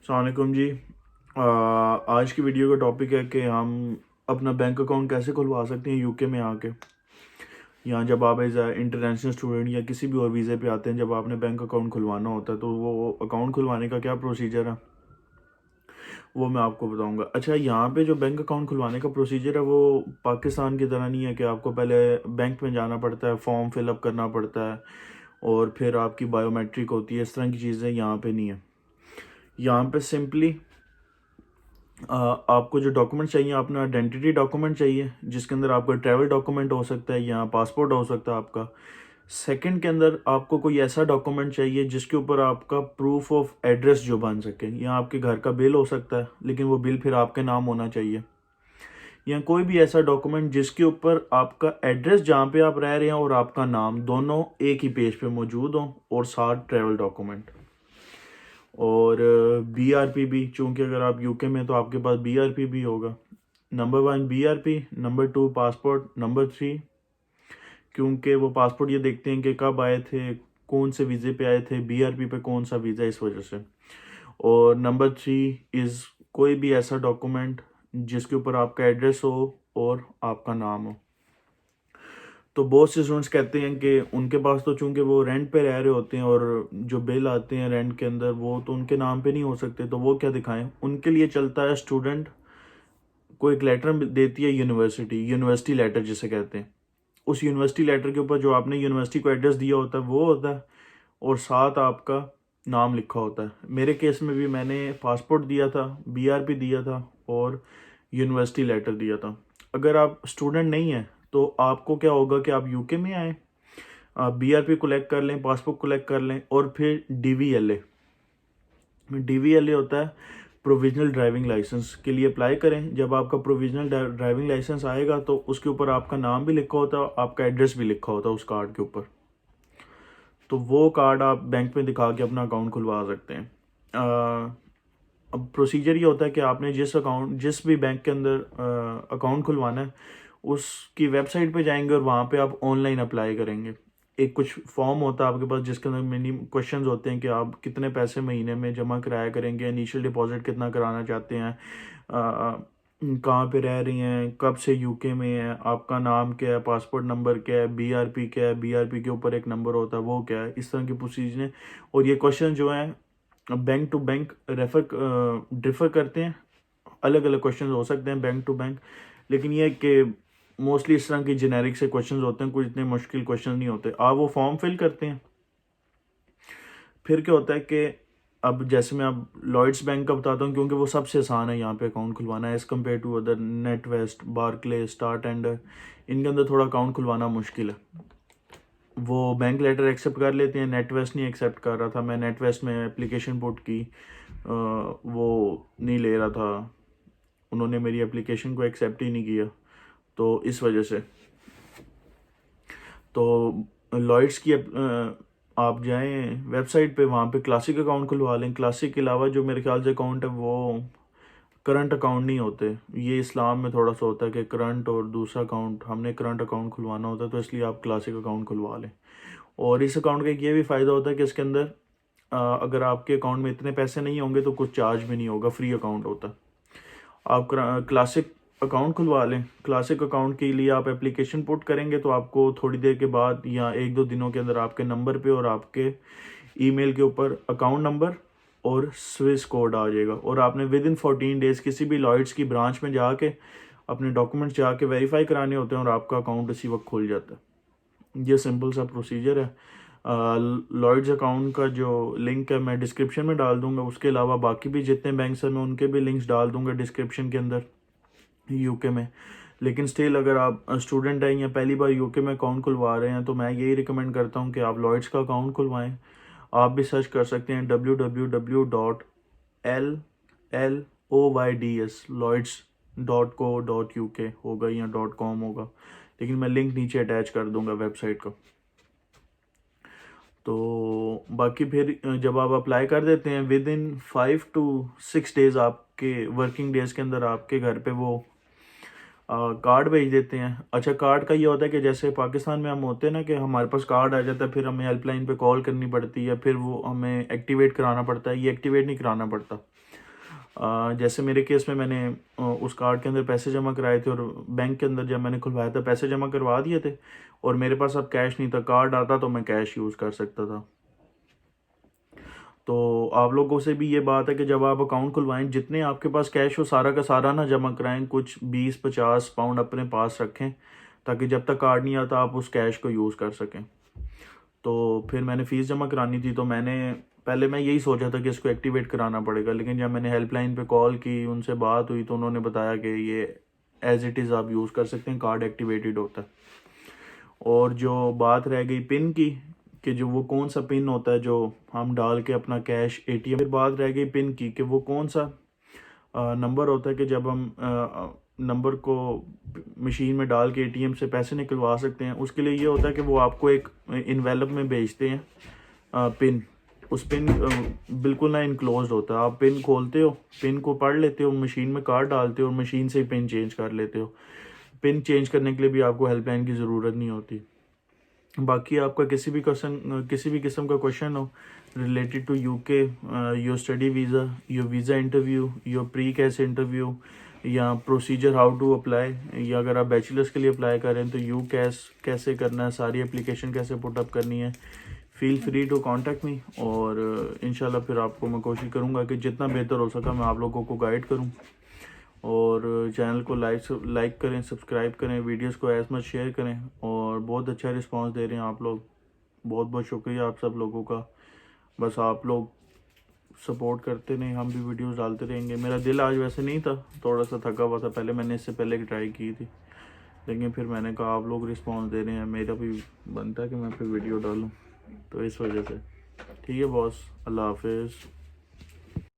अस्सलाम वालेकुम जी। आज की वीडियो का टॉपिक है कि हम अपना बैंक अकाउंट कैसे खुलवा सकते हैं यूके में आके। यहाँ जब आप एज आ इंटरनेशनल स्टूडेंट या किसी भी और वीज़े पे आते हैं, जब आपने बैंक अकाउंट खुलवाना होता है तो वो अकाउंट खुलवाने का क्या प्रोसीजर है वो मैं आपको बताऊंगा। अच्छा, यहाँ पे जो बैंक अकाउंट खुलवाने का प्रोसीजर है वो पाकिस्तान की तरह नहीं है कि आपको पहले बैंक में जाना पड़ता है, फॉर्म फिलअप करना पड़ता है और फिर आपकी बायोमेट्रिक होती है। इस तरह की चीज़ें यहाँ पे नहीं है। यहाँ पे सिंपली आपको जो डॉक्यूमेंट चाहिए, अपना आइडेंटिटी डॉक्यूमेंट चाहिए जिसके अंदर आपका ट्रैवल डॉक्यूमेंट हो सकता है या पासपोर्ट हो सकता है आपका। सेकंड के अंदर आपको कोई ऐसा डॉक्यूमेंट चाहिए जिसके ऊपर आपका प्रूफ ऑफ एड्रेस जो बन सके, या आपके घर का बिल हो सकता है लेकिन वो बिल फिर आपके नाम होना चाहिए, या कोई भी ऐसा डॉक्यूमेंट जिसके ऊपर आपका एड्रेस जहाँ पे आप रह रहे हैं और आपका नाम दोनों एक ही पेज पे मौजूद हो, और साथ ट्रैवल डॉक्यूमेंट। और बीआरपी भी, चूंकि अगर आप यूके में तो आपके पास बीआरपी भी होगा। Number 1 BRP, number 2 passport, number 3 क्योंकि वो पासपोर्ट ये देखते हैं कि कब आए थे, कौन से वीज़े पे आए थे, बीआरपी पे कौन सा वीज़ा, इस वजह से। और नंबर 3 इज़ कोई भी ऐसा डॉक्यूमेंट जिसके ऊपर आपका एड्रेस हो और आपका नाम हो। तो बहुत से स्टूडेंट्स कहते हैं कि उनके पास तो चूंकि वो रेंट पे रह रहे होते हैं और जो बिल आते हैं रेंट के अंदर वो तो उनके नाम पे नहीं हो सकते, तो वो क्या दिखाएं। उनके लिए चलता है, स्टूडेंट को एक लेटर देती है यूनिवर्सिटी लेटर जिसे कहते हैं। उस यूनिवर्सिटी लेटर के ऊपर जो आपने यूनिवर्सिटी को एड्रेस दिया होता है वो होता है, और साथ आपका नाम लिखा होता है। मेरे केस में भी मैंने पासपोर्ट दिया था, बीआरपी दिया था और यूनिवर्सिटी लेटर दिया था। अगर आप स्टूडेंट नहीं हैं तो आपको क्या होगा कि आप यूके में आए, आप बीआरपी कलेक्ट कर लें, पासपोर्ट कलेक्ट कर लें, और फिर डीवीएलए होता है, प्रोविजनल ड्राइविंग लाइसेंस के लिए अप्लाई करें। जब आपका प्रोविजनल ड्राइविंग लाइसेंस आएगा तो उसके ऊपर आपका नाम भी लिखा होता है, आपका एड्रेस भी लिखा होता है उस कार्ड के ऊपर। तो वो कार्ड आप बैंक में दिखा के अपना अकाउंट खुलवा सकते हैं। अब प्रोसीजर ये होता है कि आपने जिस भी बैंक के अंदर अकाउंट खुलवाना है उसकी वेबसाइट पे जाएंगे और वहाँ पे आप ऑनलाइन अप्लाई करेंगे। एक कुछ फॉर्म होता है आपके पास जिसके अंदर मिनिमम क्वेश्चंस होते हैं कि आप कितने पैसे महीने में जमा कराया करेंगे, इनिशियल डिपॉजिट कितना कराना चाहते हैं, कहाँ पे रह रही हैं, कब से यूके में है, आपका नाम क्या है, पासपोर्ट नंबर क्या है, बीआरपी क्या है, बीआरपी के ऊपर एक नंबर होता है वो क्या है, इस तरह की प्रोसीजर। और ये क्वेश्चन जो हैं बैंक टू बैंक डिफर करते हैं। अलग अलग क्वेश्चन हो सकते हैं बैंक टू बैंक, लेकिन ये कि मोस्टली इस तरह के जेनेरिक से क्वेश्चंस होते हैं, कुछ इतने मुश्किल क्वेश्चन नहीं होते। आप वो फॉर्म फिल करते हैं। फिर क्या होता है कि अब जैसे मैं अब लॉयड्स बैंक का बताता हूँ क्योंकि वो सबसे आसान है यहाँ पे अकाउंट खुलवाना as compare to other NatWest, Barclays, Santander. इनके अंदर थोड़ा अकाउंट खुलवाना मुश्किल है। वो बैंक लेटर एक्सेप्ट कर लेते हैं, नेट वेस्ट नहीं एक्सेप्ट कर रहा था। मैं नेट वेस्ट में एप्लीकेशन पुट की, वो नहीं ले रहा था, उन्होंने मेरी एप्लीकेशन को एक्सेप्ट ही नहीं किया, तो इस वजह से। तो लॉयड्स की आप जाएं वेबसाइट पे, वहाँ पे क्लासिक अकाउंट खुलवा लें। क्लासिक के अलावा जो मेरे ख्याल से अकाउंट है वो करंट अकाउंट नहीं होते। ये इस्लाम में थोड़ा सा होता है कि करंट और दूसरा अकाउंट, हमने करंट अकाउंट खुलवाना होता है तो इसलिए आप क्लासिक अकाउंट खुलवा लें। और इस अकाउंट का एक ये भी फ़ायदा होता है कि इसके अंदर अगर आपके अकाउंट में इतने पैसे नहीं होंगे तो कुछ चार्ज भी नहीं होगा, फ्री अकाउंट होता है। आप क्लासिक अकाउंट खुलवा लें। क्लासिक अकाउंट के लिए आप एप्लीकेशन पुट करेंगे तो आपको थोड़ी देर के बाद या एक दो दिनों के अंदर आपके नंबर पे और आपके ईमेल के ऊपर अकाउंट नंबर और स्विस कोड आ जाएगा, और आपने विद इन 14 डेज़ किसी भी लॉयड्स की ब्रांच में जाके अपने डॉक्यूमेंट्स जाके वेरीफाई कराने होते हैं और आपका अकाउंट इसी वक्त खुल जाता है। ये सिंपल सा प्रोसीजर है। लॉयड्स अकाउंट का जो लिंक है मैं डिस्क्रिप्शन में डाल दूंगा। उसके अलावा बाकी भी जितने बैंक्स हैं मैं उनके भी लिंक्स डाल दूंगा डिस्क्रिप्शन के अंदर यूके में। लेकिन स्टिल अगर आप स्टूडेंट हैं या पहली बार यूके में अकाउंट खुलवा रहे हैं तो मैं यही रिकमेंड करता हूँ कि आप लॉयड्स का अकाउंट खुलवाएं। आप भी सर्च कर सकते हैं www.lloyds.co.uk होगा या .com होगा, लेकिन मैं लिंक नीचे अटैच कर दूंगा वेबसाइट का। तो बाकी फिर जब आप अप्लाई कर देते हैं विद इन 5 to 6 डेज़, आपके वर्किंग डेज़ के अंदर आपके घर पे वो कार्ड भेज देते हैं। अच्छा, कार्ड का ये होता है कि जैसे पाकिस्तान में हम होते हैं ना कि हमारे पास कार्ड आ जाता है, फिर हमें हेल्पलाइन पे कॉल करनी पड़ती है, फिर वो हमें एक्टिवेट कराना पड़ता है। ये एक्टिवेट नहीं कराना पड़ता। जैसे मेरे केस में मैंने उस कार्ड के अंदर पैसे जमा कराए थे और बैंक के अंदर जब मैंने खुलवाया था पैसे जमा करवा दिए थे और मेरे पास अब कैश नहीं था, कार्ड आता तो मैं कैश यूज़ कर सकता था। तो आप लोगों से भी ये बात है कि जब आप अकाउंट खुलवाएं जितने आपके पास कैश हो सारा का सारा ना जमा कराएं, कुछ 20-50 पाउंड अपने पास रखें ताकि जब तक कार्ड नहीं आता आप उस कैश को यूज़ कर सकें। तो फिर मैंने फ़ीस जमा करानी थी, तो पहले मैं यही सोचा था कि इसको एक्टिवेट कराना पड़ेगा, लेकिन जब मैंने हेल्पलाइन पे कॉल की, उनसे बात हुई, तो उन्होंने बताया कि ये एज़ इट इज़ आप यूज़ कर सकते हैं, कार्ड एक्टिवेटेड होता है। और जो बात रह गई पिन की कि जो वो कौन सा पिन होता है जो हम डाल के अपना कैश एटीएम, फिर बात रह गई पिन की कि वो कौन सा नंबर होता है कि जब हम नंबर को मशीन में डाल के एटीएम से पैसे निकलवा सकते हैं। उसके लिए ये होता है कि वो आपको एक इन्वेलप में भेजते हैं पिन। उस पिन बिल्कुल ना इनक्लोज्ड होता है, आप पिन खोलते हो, पिन को पढ़ लेते हो, मशीन में कार्ड डालते हो और मशीन से ही पिन चेंज कर लेते हो। पिन चेंज करने के लिए भी आपको हेल्पलाइन की ज़रूरत नहीं होती। बाकी आपका किसी भी किस्म का क्वेश्चन हो related to UK, your study visa, your visa interview, your pre CAS interview या प्रोसीजर हाउ टू अप्लाई, या अगर आप बैचलर्स के लिए अप्लाई कर रहे हैं तो यू कैस कैसे करना है, सारी एप्लीकेशन कैसे पुटअप करनी है, feel free to contact me. और इंशाल्लाह फिर आपको मैं कोशिश करूँगा कि जितना बेहतर हो सका मैं आप लोगों को गाइड करूँ। और चैनल को लाइक करें, सब्सक्राइब करें, वीडियोस को एज मच शेयर करें। और बहुत अच्छा रिस्पांस दे रहे हैं आप लोग, बहुत बहुत शुक्रिया आप सब लोगों का। बस आप लोग सपोर्ट करते रहें, हम भी वीडियोस डालते रहेंगे। मेरा दिल आज वैसे नहीं था, थोड़ा सा थका हुआ था, पहले मैंने इससे पहले ट्राई की थी, लेकिन फिर मैंने कहा आप लोग रिस्पांस दे रहे हैं, मेरा भी बनता है कि मैं फिर वीडियो डालूँ, तो इस वजह से। ठीक है बॉस, अल्लाह हाफिज़।